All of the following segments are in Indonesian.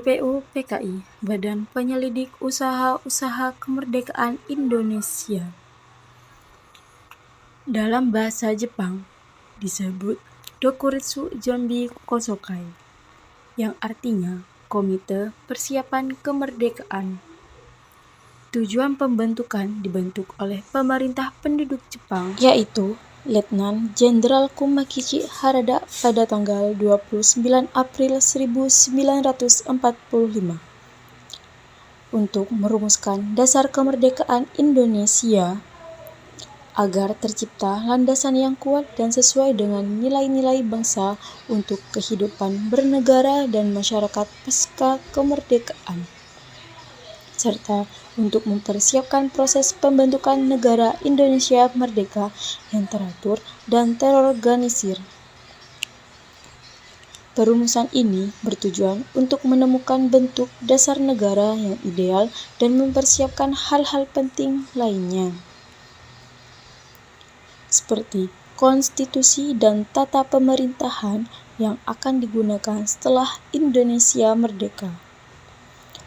BPU PKI, Badan Penyelidik Usaha-Usaha Kemerdekaan Indonesia. Dalam bahasa Jepang disebut Dokuritsu Jonbi Kosokai, yang artinya Komite Persiapan Kemerdekaan. Tujuan pembentukan dibentuk oleh pemerintah penduduk Jepang, yaitu Letnan Jenderal Kumakichi Harada pada tanggal 29 April 1945 untuk merumuskan dasar kemerdekaan Indonesia agar tercipta landasan yang kuat dan sesuai dengan nilai-nilai bangsa untuk kehidupan bernegara dan masyarakat pasca kemerdekaan, serta untuk mempersiapkan proses pembentukan negara Indonesia merdeka yang teratur dan terorganisir. Perumusan ini bertujuan untuk menemukan bentuk dasar negara yang ideal dan mempersiapkan hal-hal penting lainnya, seperti konstitusi dan tata pemerintahan yang akan digunakan setelah Indonesia merdeka.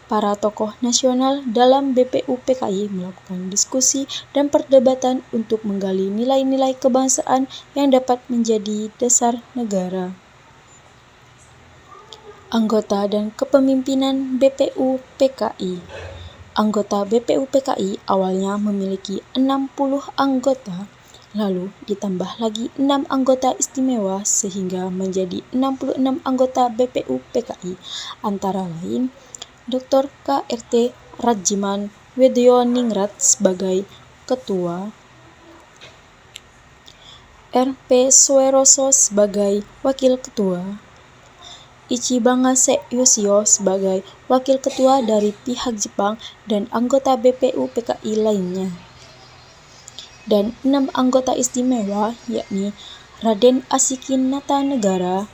Para tokoh nasional dalam BPU PKI melakukan diskusi dan perdebatan untuk menggali nilai-nilai kebangsaan yang dapat menjadi dasar negara. Anggota dan kepemimpinan BPU PKI. Anggota BPU PKI awalnya memiliki 60 anggota, lalu ditambah lagi 6 anggota istimewa sehingga menjadi 66 anggota BPU PKI, antara lain Dr. K.R.T. Rajiman Wedioningrat sebagai Ketua, R.P. Sueroso sebagai Wakil Ketua, Ichibangase Yoshio sebagai Wakil Ketua dari pihak Jepang dan anggota BPU PKI lainnya, dan 6 anggota istimewa yakni Raden Asikin Natanegara,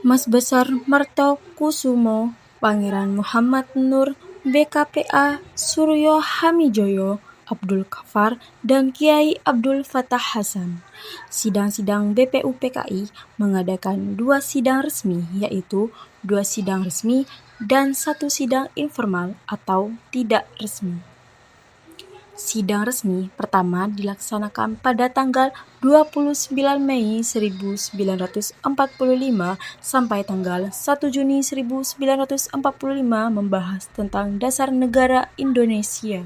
Mas Besar Marto Kusumo, Pangeran Muhammad Nur, BKPA Suryo Hamijoyo, Abdul Ghaffar, dan Kiai Abdul Fatah Hasan. Sidang-sidang BPU PKI mengadakan 2 sidang resmi, yaitu 2 sidang resmi dan 1 sidang informal atau tidak resmi. Sidang resmi pertama dilaksanakan pada tanggal 29 Mei 1945 sampai tanggal 1 Juni 1945 membahas tentang dasar negara Indonesia.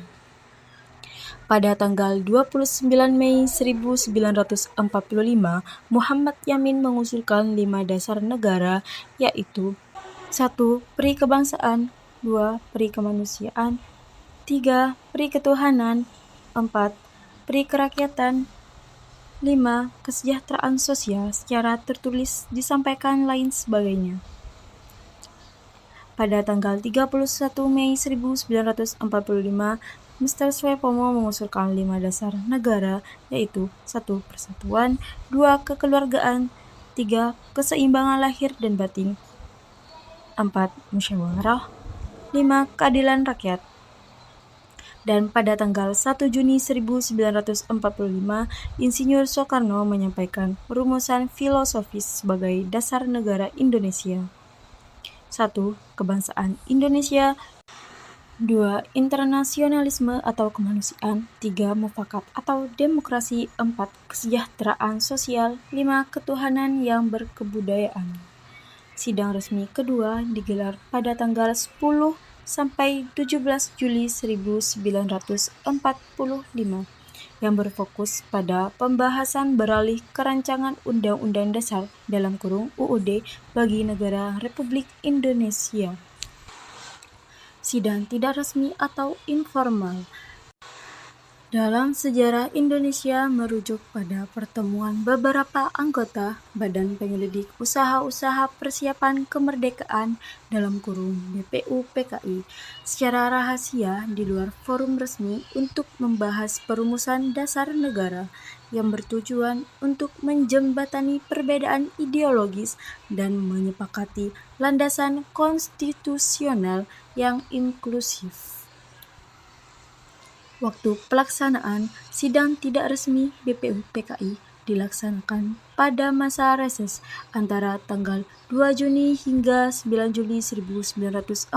Pada tanggal 29 Mei 1945, Muhammad Yamin mengusulkan 5 dasar negara, yaitu 1. Peri kebangsaan, 2. Peri kemanusiaan, 3. Peri ketuhanan, 4. Peri kerakyatan, 5. Kesejahteraan sosial secara tertulis disampaikan lain sebagainya. Pada tanggal 31 Mei 1945, Mr. Suepomo mengusulkan 5 dasar negara, yaitu 1. Persatuan, 2. Kekeluargaan, 3. Keseimbangan lahir dan batin, 4. Musyawarah, 5. Keadilan rakyat. Dan pada tanggal 1 Juni 1945, Insinyur Soekarno menyampaikan rumusan filosofis sebagai dasar negara Indonesia. 1. Kebangsaan Indonesia, 2. Internasionalisme atau kemanusiaan, 3. Mufakat atau demokrasi, 4. Kesejahteraan sosial, 5. Ketuhanan yang berkebudayaan. Sidang resmi kedua digelar pada tanggal 10 sampai 17 Juli 1945 yang berfokus pada pembahasan beralih ke rancangan Undang-Undang Dasar (UUD) bagi negara Republik Indonesia. Sidang tidak resmi atau informal. Dalam sejarah Indonesia merujuk pada pertemuan beberapa anggota Badan Penyelidik Usaha-Usaha Persiapan Kemerdekaan (BPU PKI) secara rahasia di luar forum resmi untuk membahas perumusan dasar negara yang bertujuan untuk menjembatani perbedaan ideologis dan menyepakati landasan konstitusional yang inklusif. Waktu pelaksanaan sidang tidak resmi BPU PKI dilaksanakan pada masa reses antara tanggal 2 Juni hingga 9 Juli 1945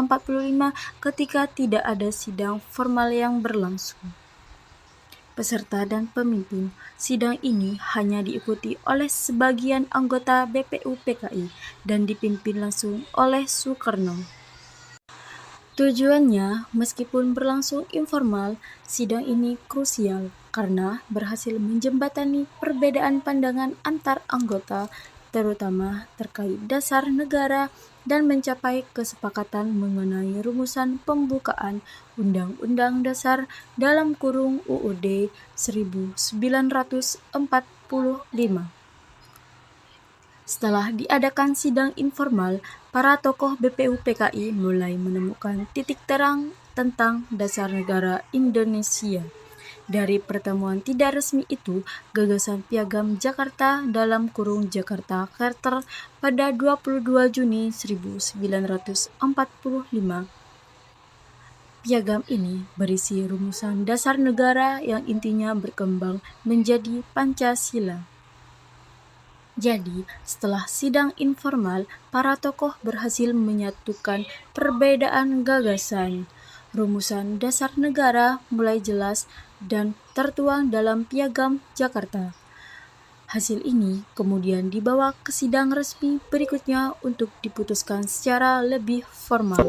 ketika tidak ada sidang formal yang berlangsung. Peserta dan pemimpin sidang ini hanya diikuti oleh sebagian anggota BPU PKI dan dipimpin langsung oleh Soekarno. Tujuannya, meskipun berlangsung informal, sidang ini krusial karena berhasil menjembatani perbedaan pandangan antar anggota, terutama terkait dasar negara dan mencapai kesepakatan mengenai rumusan pembukaan Undang-Undang Dasar (UUD 1945). Setelah diadakan sidang informal, para tokoh BPU PKI mulai menemukan titik terang tentang dasar negara Indonesia. Dari pertemuan tidak resmi itu, gagasan Piagam Jakarta (Jakarta Charter) pada 22 Juni 1945. Piagam ini berisi rumusan dasar negara yang intinya berkembang menjadi Pancasila. Jadi, setelah sidang informal, para tokoh berhasil menyatukan perbedaan gagasan. Rumusan dasar negara mulai jelas dan tertuang dalam Piagam Jakarta. Hasil ini kemudian dibawa ke sidang resmi berikutnya untuk diputuskan secara lebih formal.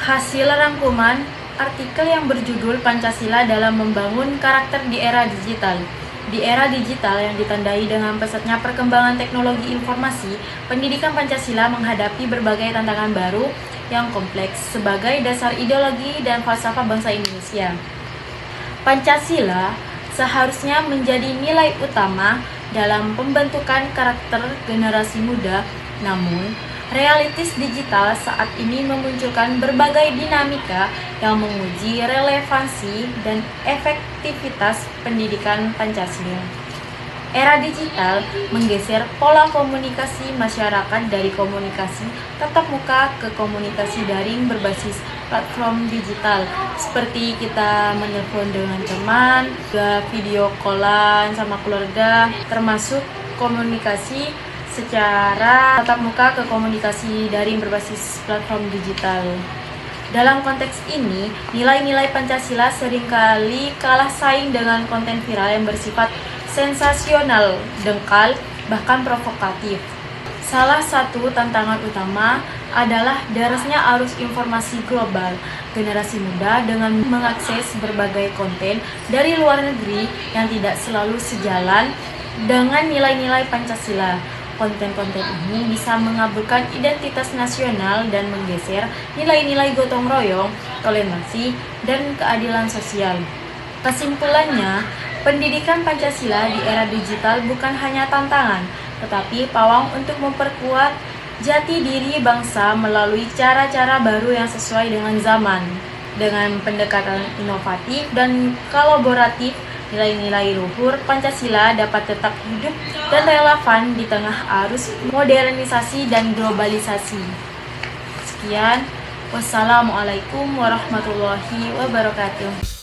Hasil rangkuman artikel yang berjudul Pancasila dalam Membangun Karakter di Era Digital. Di era digital yang ditandai dengan pesatnya perkembangan teknologi informasi, pendidikan Pancasila menghadapi berbagai tantangan baru yang kompleks sebagai dasar ideologi dan falsafah bangsa Indonesia. Pancasila seharusnya menjadi nilai utama dalam pembentukan karakter generasi muda, namun realitas digital saat ini memunculkan berbagai dinamika yang menguji relevansi dan efektivitas pendidikan Pancasila. Era digital menggeser pola komunikasi masyarakat dari komunikasi tatap muka ke komunikasi daring berbasis platform digital, seperti kita menelpon dengan teman, video callan sama keluarga, termasuk komunikasi secara tatap muka ke komunikasi daring berbasis platform digital. Dalam konteks ini, nilai-nilai Pancasila seringkali kalah saing dengan konten viral yang bersifat sensasional, dangkal, bahkan provokatif. Salah satu tantangan utama adalah derasnya arus informasi global. Generasi muda dengan mengakses berbagai konten dari luar negeri yang tidak selalu sejalan dengan nilai-nilai Pancasila. Konten-konten ini bisa mengaburkan identitas nasional dan menggeser nilai-nilai gotong royong, toleransi, dan keadilan sosial. Kesimpulannya, pendidikan Pancasila di era digital bukan hanya tantangan, tetapi pawang untuk memperkuat jati diri bangsa melalui cara-cara baru yang sesuai dengan zaman. Dengan pendekatan inovatif dan kolaboratif, nilai-nilai luhur Pancasila dapat tetap hidup dan relevan di tengah arus modernisasi dan globalisasi. Sekian, wassalamualaikum warahmatullahi wabarakatuh.